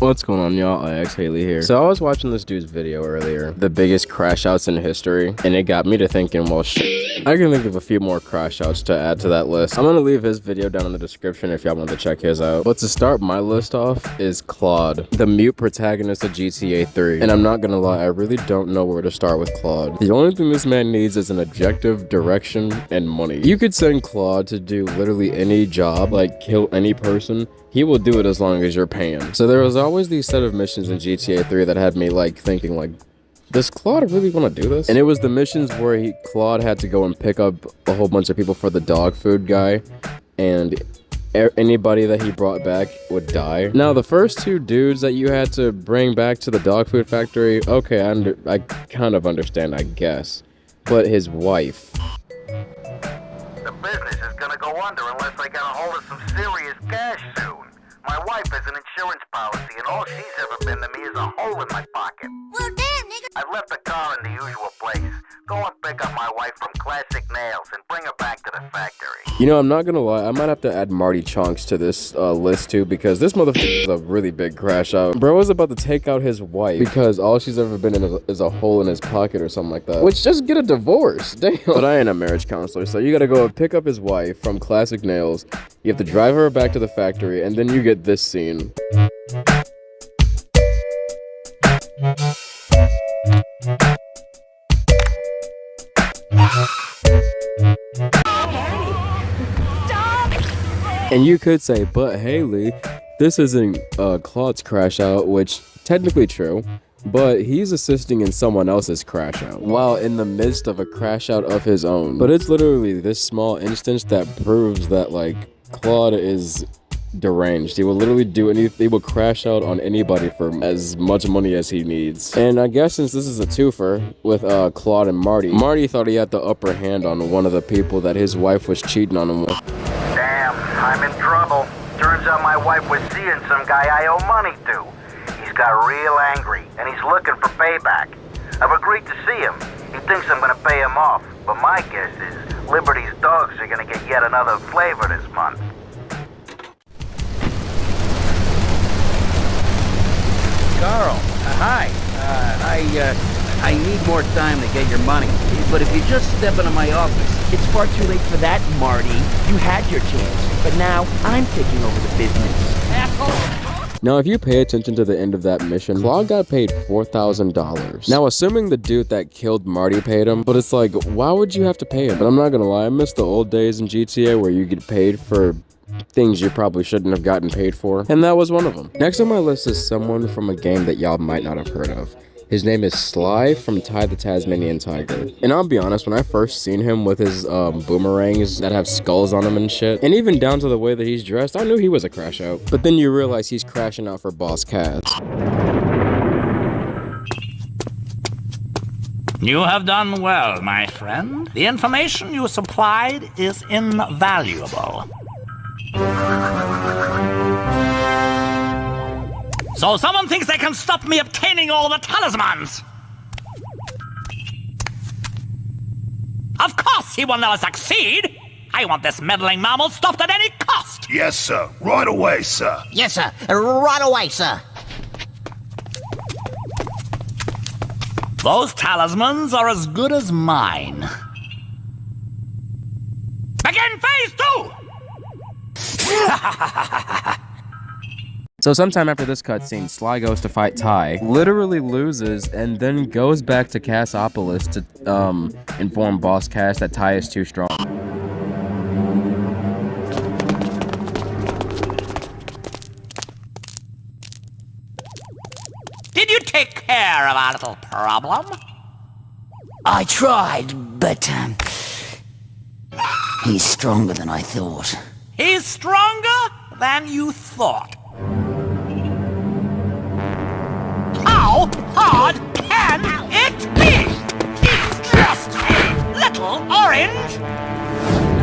What's going on, y'all? IX Haley here. So I was watching this dude's video earlier, the biggest crash outs in history, and it got me to thinking, well, I can think of a few more crash outs to add to that list. I'm gonna leave his video down in the description if y'all want to check his out. But to start my list off is Claude, the mute protagonist of GTA 3. And I'm not gonna lie, I really don't know where to start with Claude. The only thing this man needs is an objective, direction, and money. You could send Claude to do literally any job, like kill any person. He will do it as long as you're paying. So there was always these set of missions in GTA 3 that had me like thinking like, does Claude really want to do this? And it was the missions where Claude had to go and pick up a whole bunch of people for the dog food guy, and anybody that he brought back would die. Now the first two dudes that you had to bring back to the dog food factory, okay, I kind of understand, I guess. But his wife. The business is gonna go under unless I get a hold of some serious cash soon. My wife has an insurance policy, and all she's ever been to me is a hole in my pocket. Well, damn, nigga. I've left the car in the usual place. Go and pick up my wife from Classic Nails and bring her back to the factory. You know, I'm not gonna lie, I might have to add Marty Chunks to this list too, because this motherfucker is a really big crash out. Bro was about to take out his wife because all she's ever been in is a hole in his pocket or something like that. Which, just get a divorce, damn. But I ain't a marriage counselor, so you gotta go and pick up his wife from Classic Nails. You have to drive her back to the factory, and then you get this scene. And you could say, but Haley, this isn't Claude's crash out, which technically true, but he's assisting in someone else's crash out while in the midst of a crash out of his own. But it's literally this small instance that proves that like Claude is deranged. He will literally do anything. He will crash out on anybody for as much money as he needs. And I guess since this is a twofer with Claude and Marty thought he had the upper hand on one of the people that his wife was cheating on him with. Damn, I'm in trouble. Turns out my wife was seeing some guy I owe money to. He's got real angry, and he's looking for payback. I've agreed to see him. He thinks I'm gonna pay him off, but my guess is Liberty's dogs are gonna get yet another flavor this month. Carl, hi. I need more time to get your money. But if you just step into my office... It's far too late for that, Marty. You had your chance, but now I'm taking over the business. Asshole! Now, if you pay attention to the end of that mission, Claude got paid $4,000. Now, assuming the dude that killed Marty paid him, but it's like, why would you have to pay him? But I'm not gonna lie, I miss the old days in GTA where you get paid for things you probably shouldn't have gotten paid for, and that was one of them. Next on my list is someone from a game that y'all might not have heard of. His name is Sly from Ty the Tasmanian Tiger. And I'll be honest, when I first seen him with his boomerangs that have skulls on them and shit, and even down to the way that he's dressed, I knew he was a crash out. But then you realize he's crashing out for Boss Kaz. You have done well, my friend. The information you supplied is invaluable. So someone thinks they can stop me obtaining all the talismans! Of course he will never succeed! I want this meddling mammal stopped at any cost! Yes, sir. Right away, sir. Yes, sir. Right away, sir. Those talismans are as good as mine. Begin phase 2! So sometime after this cutscene, Sly goes to fight Ty, literally loses, and then goes back to Cassopolis to inform Boss Cass that Ty is too strong. Did you take care of our little problem? I tried, but he's stronger than I thought. He's stronger than you thought. How hard can it be? He's just a little orange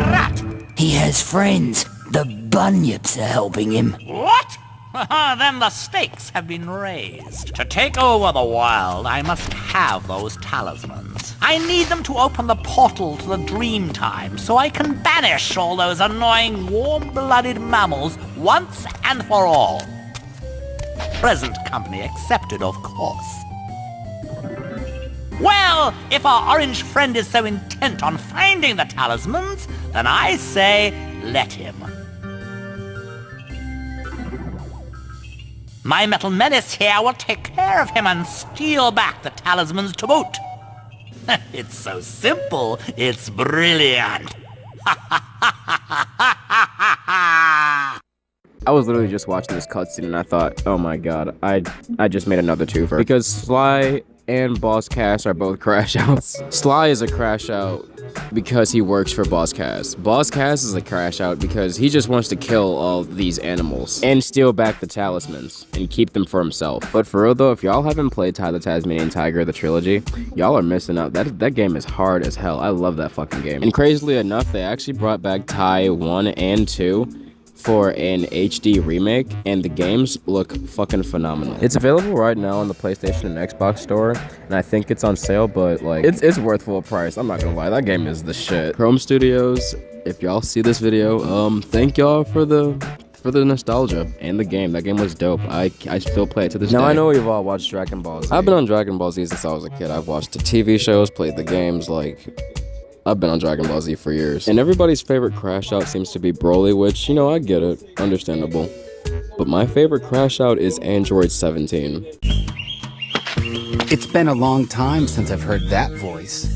rat. He has friends. The Bunyips are helping him. What? Then the stakes have been raised. To take over the world, I must have those talismans. I need them to open the portal to the dream time so I can banish all those annoying warm-blooded mammals once and for all. Present company accepted, of course. Well, if our orange friend is so intent on finding the talismans, then I say let him. My metal menace here will take care of him and steal back the talismans to boot. It's so simple, it's brilliant. I was literally just watching this cutscene and I thought, oh my god, I just made another twofer. Because Sly and Boss Cass are both crash outs. Sly is a crash out because he works for Boss Cass. Boss Cass is a crash out because he just wants to kill all these animals and steal back the talismans and keep them for himself. But for real though, if y'all haven't played Ty the Tasmanian Tiger, the trilogy, y'all are missing out. That game is hard as hell. I love that fucking game. And crazily enough, they actually brought back Ty 1 and 2 for an HD remake, and the games look fucking phenomenal. It's available right now on the PlayStation and Xbox store, and I think it's on sale, but like, it's worth full price. I'm not gonna lie, that game is the shit. Chrome Studios, if y'all see this video, thank y'all for the nostalgia and the game. That game was dope. I still play it to this day. Now I know you've all watched Dragon Ball Z. I've been on Dragon Ball Z since I was a kid. I've watched the TV shows, played the games, like, I've been on Dragon Ball Z for years. And everybody's favorite crash out seems to be Broly, which, you know, I get it. Understandable. But my favorite crash out is Android 17. It's been a long time since I've heard that voice.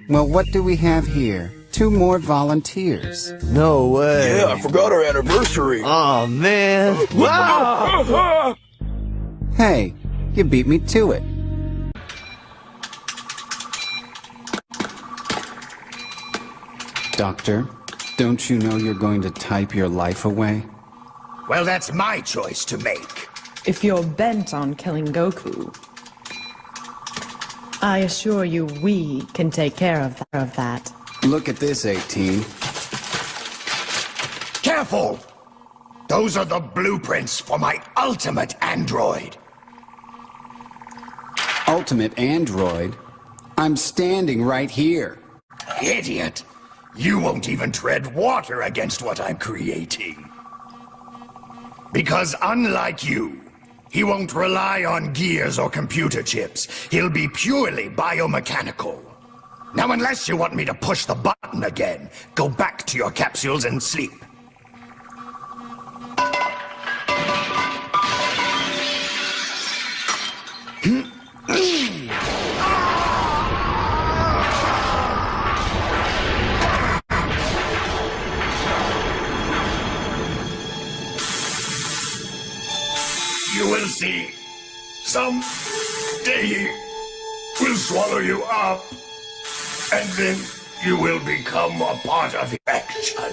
Well, what do we have here? 2 more volunteers. No way. Yeah, I forgot our anniversary. Oh, man. Wow! Hey, you beat me to it. Doctor, don't you know you're going to type your life away? Well, that's my choice to make. If you're bent on killing Goku, I assure you we can take care of that. Look at this, 18. Careful! Those are the blueprints for my ultimate android. Ultimate android? I'm standing right here. Idiot! You won't even tread water against what I'm creating. Because unlike you, he won't rely on gears or computer chips. He'll be purely biomechanical. Now, unless you want me to push the button again, go back to your capsules and sleep. You will see. Someday we'll swallow you up, and then you will become a part of action.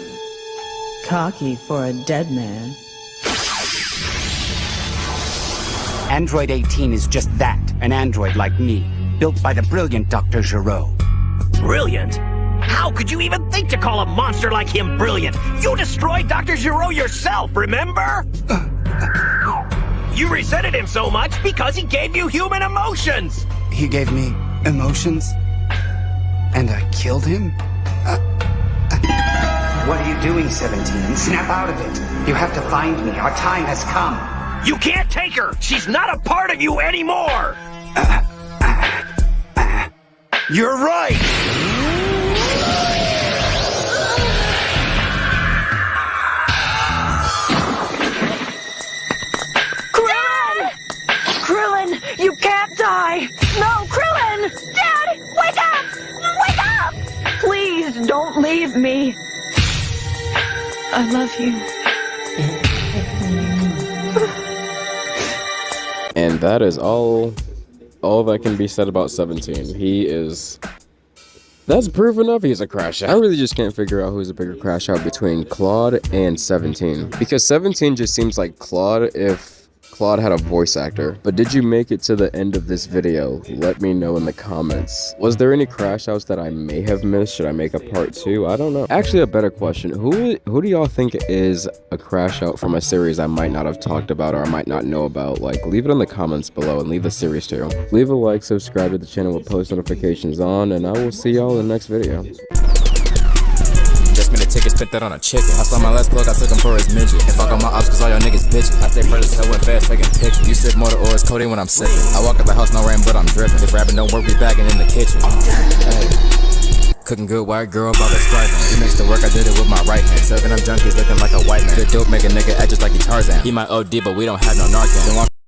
Cocky for a dead man. Android 18 is just that, an android like me, built by the brilliant Dr. Giraud. Brilliant? How could you even think to call a monster like him brilliant? You destroyed Dr. Giraud yourself, remember? You resented him so much because he gave you human emotions! He gave me emotions? And I killed him? What are you doing, 17? Snap out of it. You have to find me. Our time has come. You can't take her! She's not a part of you anymore! You're right! Krillin! You can't die! No, Krillin! Dad! Wake up! Wake up! Please don't leave me. I love you. And that is all that can be said about 17. He is... That's proof enough he's a crash out. I really just can't figure out who's a bigger crash out between Claude and 17. Because 17 just seems like Claude if Claude had a voice actor. But did you make it to the end of this video? Let me know in the comments. Was there any crash outs that I may have missed? Should I make a part 2? I don't know. Actually, a better question. Who do y'all think is a crash out from a series I might not have talked about or I might not know about? Like, leave it in the comments below and leave the series too. Leave a like, subscribe to the channel with post notifications on, and I will see y'all in the next video. Just minute ticket, spent that on a chicken. I saw my last plug, I took him for his midget. And fuck on my ops, cause all y'all niggas bitches. I stay further, so went fast, taking pictures. You sip motor oil, it's codeine when I'm sipping. I walk out the house, no rain, but I'm dripping. If rapping don't work, we bagging in the kitchen. Hey. Cooking good white girl, Bobby Streisand. He makes the work, I did it with my right hand. Serving them junkies looking like a white man. Good dope, make a nigga act just like he Tarzan. He might OD, but we don't have no Narcan.